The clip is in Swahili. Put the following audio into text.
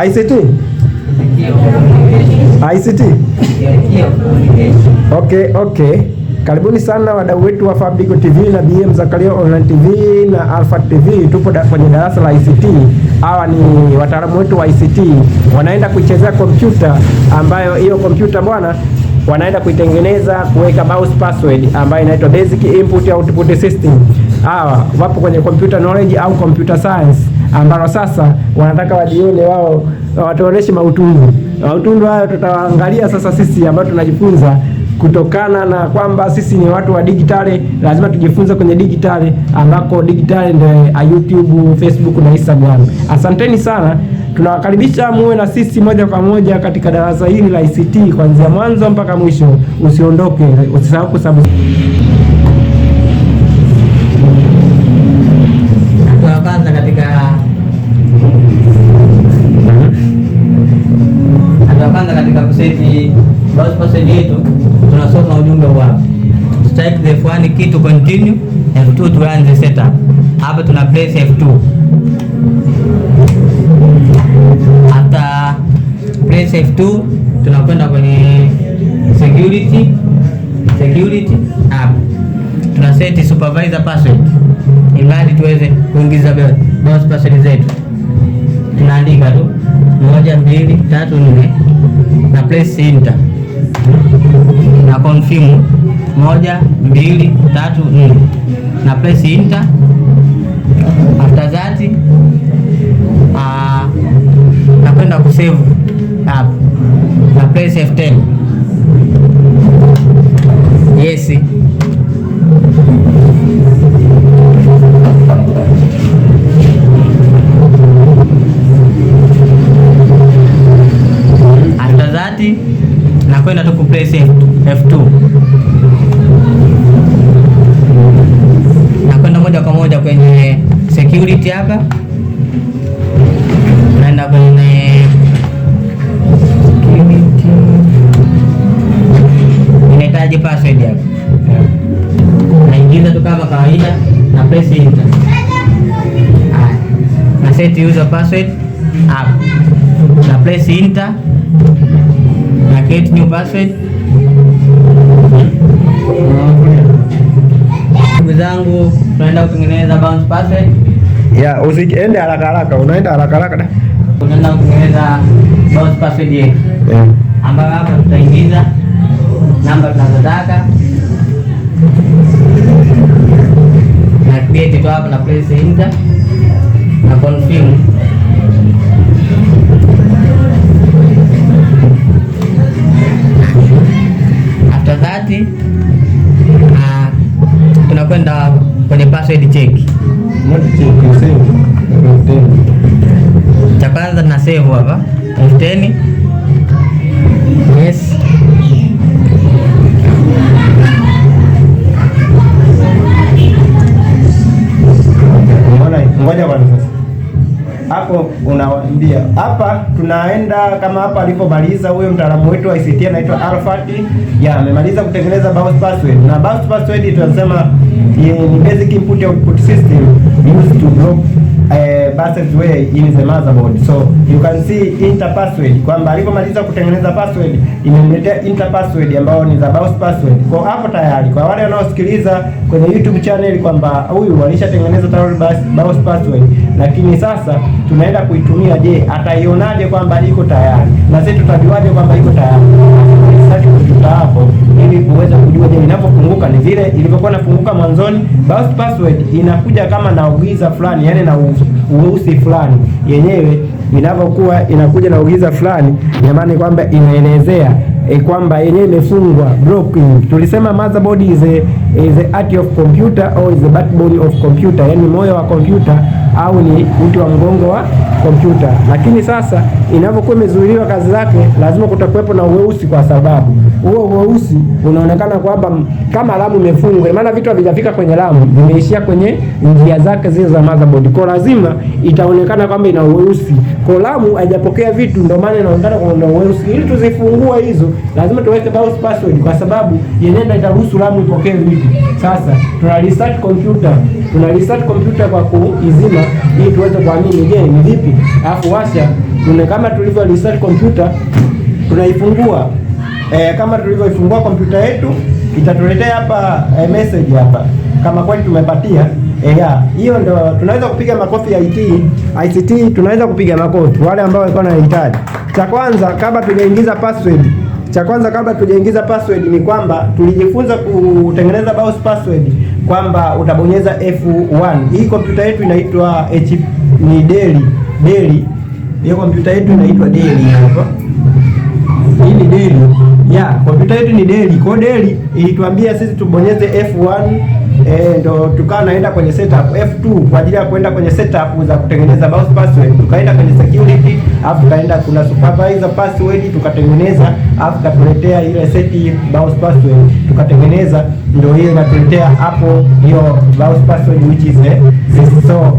ICT? ICT? Okay. Karibuni sana wadau wetu wa Fabidigo TV na BM Zakaria Online TV na Alpha TV. Tupo kwenye darasa la ICT. Hawa ni wataalamu wetu wa ICT, wanaenda kuichezea kompyuta, ambayo hiyo kompyuta bwana wanaenda kuitengeneza, kuweka BIOS password ambayo inaitwa Basic Input Output System. Hawa wapo kwenye computer knowledge au computer science, ambao sasa wanataka wajione wao, watuoneshe mautundu hayo. Tutaangalia sasa sisi ambao tunajifunza kutokana na kwamba sisi ni watu wa digitali, lazima tujifunze kwenye digitali, ambako digitali ndio YouTube, Facebook na Instagram. Asanteni sana, tunawakaribisha muwe na sisi moja kwa moja katika darasa hili la ICT kuanzia mwanzo mpaka mwisho. Usiondoke, usisahau kusubscribe. Kwanza katika kuseti BIOS password yetu tunasoma ujumbe wa strike the F1 key to continue, F2 to run the setup. Hapa tuna press F2. After press F2 tunakwenda kwenye security hapa tuna set supervisor password ili tuweze kuingiza BIOS password zetu. Tunaandika tu 1 2 3 4 na press enter na confirm 1 2 3 4 na press enter. After that nakwenda kusave hapa na press F10. Yes. Nakwenda tu kupress F2. Nakwenda moja kwa moja kwenye security hapa. Naenda kwenye security. Ninahitaji password hapa. Naingiza tu kama kawaida na press enter. Na set user password hapa. Na press enter. Na create new password. Ndugu zangu, tunaenda kutengeneza bounce password. Yeah, usiende haraka, unaenda haraka da. Tunaenda kutengeneza bounce password yetu. Yeah. Ambapo hapa tutaingiza namba tunazotaka. Na create tu hapa na press enter. Na confirm. Tunakwenda kwenye password check. Cha kwanza na save hapa F10. Yes. Ngoja bwana sasa. Hapo unawaambia hapa tunaenda kama hapa alipomaliza huyo mtaalamu wetu wa ICT anaitwa Alfat. Amemaliza kutengeneza BIOS password. Na BIOS password tunasema ni basic input output system used to block password in the motherboard. So you can see enter password, kwamba alipomaliza kutengeneza password imemletea enter password ambayo ni za BIOS password. Kwa hapo tayari kwa wale wanaosikiliza kwenye YouTube channel kwamba huyu alishatengeneza tayari BIOS password, lakini sasa tunaenda kuitumia. Je, ataionaje kwamba iko tayari? Na sisi tutajuaje kwamba iko tayari? Sasa kompyuta hapo ili uweze kujua, je, inapofunguka ni vile ilivyokuwa inafunguka mwanzoni. BIOS password inakuja kama na ugiza fulani, yani na uweusi fulani. Yenyewe inapokuwa inakuja na ugiza fulani, jamani, kwamba inaelezea kwamba yenyewe imefungwa blocking. Tulisema motherboard is the heart of computer or is the backbone of computer, yani moyo wa kompyuta au ni uti wa mgongo wa kompyuta. Lakini sasa inapokuwa imezuiliwa kazi zake, lazima kutakuwepo na uweusi, kwa sababu huo uweusi unaonekana kwamba kama ramu imefungwa, maana vitu havijafika kwenye ramu, vimeishia kwenye njia zake zile za motherboard. Kwa lazima itaonekana kwamba ina uweusi. Kwa ramu haijapokea vitu, ndio maana inaonekana kuna uweusi. Ili tuzifungua hizo, lazima tuweke BIOS password kwa sababu yenyewe ndio itaruhusu RAM ipokee vitu. Sasa tuna restart computer kwa kuizima ili tuweze kuamini je ni vipi. Alafu washa kama tulivyo restart computer tunaifungua. Kama tulivyoifungua kompyuta yetu itatuletea hapa message hapa kama kweli tumepatia. Hiyo ndo tunaweza kupiga makofi ya ICT tunaweza kupiga makofi wale ambao walikuwa wanahitaji. Cha kwanza kabla tujaingiza password ni kwamba tulijifunza kutengeneza BIOS password kwamba utabonyeza F1. Hii kompyuta yetu inaitwa Dell. Hiyo kompyuta yetu inaitwa Dell hapa. Hii ni Dell. Kompyuta yetu ni Dell. Kwa Dell ilituambia sisi tubonyeze F1 ndo tukawa naenda kwenye setup, F2 kwa ajili ya kwenda kwenye setup za kutengeneza BIOS password. Tukaenda kwenye security, alafu tukaenda kuna supervisor password tukatengeneza, alafu katuletea ile set BIOS password tukatengeneza, ndio hiyo inatuletea hapo hiyo BIOS password which is so